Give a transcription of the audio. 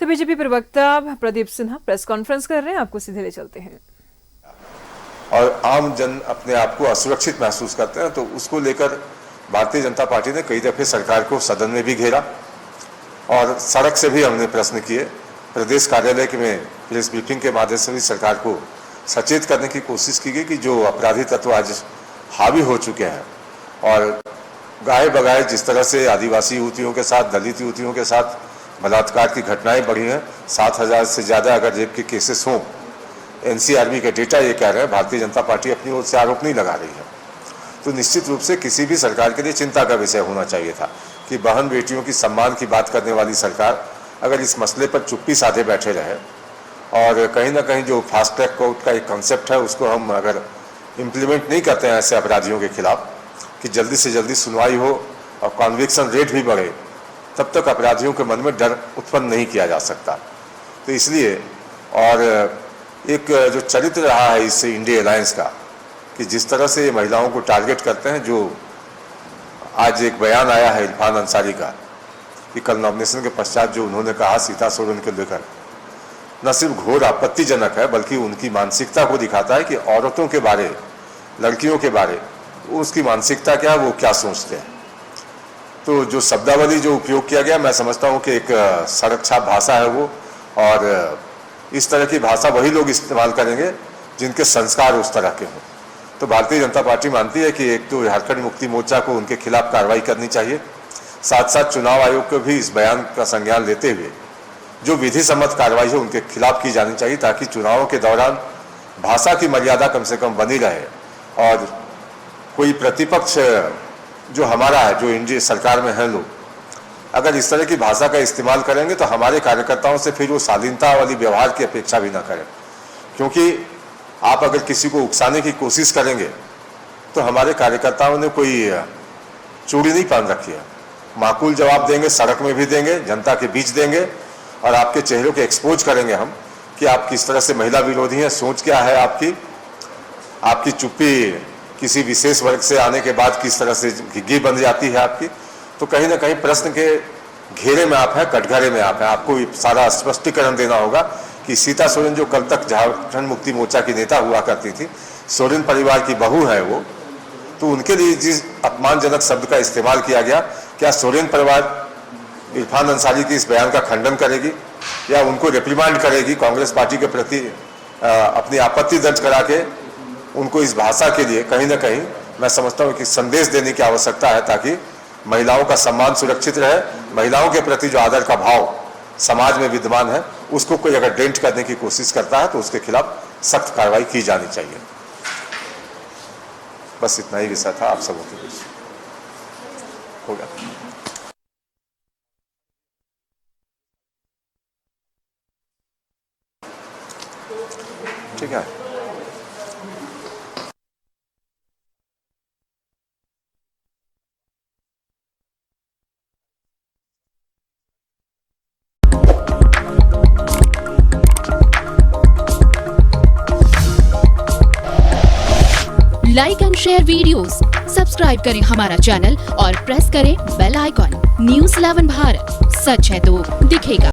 तो बीजेपी प्रवक्ता Pradeep Sinha press conference कर रहे हैं, आपको सीधे ले चलते हैं। और आम जन अपने आप को असुरक्षित महसूस करते हैं, तो उसको लेकर भारतीय जनता पार्टी ने कई दफे सरकार को सदन में भी घेरा और सड़क से भी हमने प्रश्न किए। प्रदेश कार्यालय में प्रेस ब्रीफिंग के माध्यम से भी सरकार को सचेत करने की कोशिश की गई कि जो अपराधी तत्व आज हावी हो चुके हैं और गाये बगाए जिस तरह से आदिवासी युवतियों के साथ, दलित युवतियों के साथ बलात्कार की घटनाएं बढ़ी हैं, 7,000 से ज़्यादा अगर रेप के केसेस हों, एनसीआरबी का डेटा ये कह रहे हैं। भारतीय जनता पार्टी अपनी ओर से आरोप नहीं लगा रही है, तो निश्चित रूप से किसी भी सरकार के लिए चिंता का विषय होना चाहिए था कि बहन बेटियों की सम्मान की बात करने वाली सरकार अगर इस मसले पर चुप्पी साधे बैठे रहे और कहीं ना कहीं जो फास्ट ट्रैक कोर्ट का एक कंसेप्ट है उसको हम अगर इम्प्लीमेंट नहीं करते हैं ऐसे अपराधियों के खिलाफ कि जल्दी से जल्दी सुनवाई हो और कॉन्विक्शन रेट भी बढ़े, तब तक अपराधियों के मन में डर उत्पन्न नहीं किया जा सकता। तो इसलिए और एक जो चरित्र रहा है इस इंडिया अलायंस का कि जिस तरह से ये महिलाओं को टारगेट करते हैं, जो आज एक बयान आया है इरफान अंसारी का कि कल नॉमिनेशन के पश्चात जो उन्होंने कहा सीता सोरेन को लेकर, न सिर्फ घोर आपत्तिजनक है बल्कि उनकी मानसिकता को दिखाता है कि औरतों के बारे, लड़कियों के बारे उसकी मानसिकता क्या है, वो क्या सोचते हैं। तो जो शब्दावली जो उपयोग किया गया, मैं समझता हूँ कि एक सड़क छाप भाषा है वो, और इस तरह की भाषा वही लोग इस्तेमाल करेंगे जिनके संस्कार उस तरह के हों। तो भारतीय जनता पार्टी मानती है कि एक तो झारखंड मुक्ति मोर्चा को उनके खिलाफ कार्रवाई करनी चाहिए, साथ साथ चुनाव आयोग को भी इस बयान का संज्ञान लेते हुए जो विधि सम्मत कार्रवाई है उनके खिलाफ की जानी चाहिए, ताकि चुनावों के दौरान भाषा की मर्यादा कम से कम बनी रहे और कोई प्रतिपक्ष जो हमारा है, जो इंडिया सरकार में है लोग, अगर इस तरह की भाषा का इस्तेमाल करेंगे तो हमारे कार्यकर्ताओं से फिर वो शालीनता वाली व्यवहार की अपेक्षा भी ना करें, क्योंकि आप अगर किसी को उकसाने की कोशिश करेंगे तो हमारे कार्यकर्ताओं ने कोई चूड़ी नहीं पहन रखी है, माकूल जवाब देंगे, सड़क में भी देंगे, जनता के बीच देंगे और आपके चेहरों के एक्सपोज करेंगे हम कि आप किस तरह से महिला विरोधी हैं, सोच क्या है आपकी चुप्पी किसी विशेष वर्ग से आने के बाद किस तरह से घिग्गी बन जाती है आपकी। तो कहीं ना कहीं प्रश्न के घेरे में आप हैं, कटघरे में आप हैं। आपको सारा स्पष्टीकरण देना होगा कि सीता सोरेन जो कल तक झारखंड मुक्ति मोर्चा की नेता हुआ करती थी, सोरेन परिवार की बहू है वो, तो उनके लिए जिस अपमानजनक शब्द का इस्तेमाल किया गया, क्या सोरेन परिवार इरफान अंसारी की इस बयान का खंडन करेगी या उनको रिप्रीमांड करेगी, कांग्रेस पार्टी के प्रति अपनी आपत्ति दर्ज करा के उनको इस भाषा के लिए कहीं ना कहीं मैं समझता हूँ कि संदेश देने की आवश्यकता है, ताकि महिलाओं का सम्मान सुरक्षित रहे, महिलाओं के प्रति जो आदर का भाव समाज में विद्यमान है उसको कोई अगर डेंट करने की कोशिश करता है तो उसके खिलाफ सख्त कार्रवाई की जानी चाहिए। बस इतना ही विषय था आप सबों के बीच। हो गया। ठीक है। Like and share videos, subscribe करें हमारा चैनल और प्रेस करें बेल आइकॉन। न्यूज़ 11 भारत, सच है तो दिखेगा।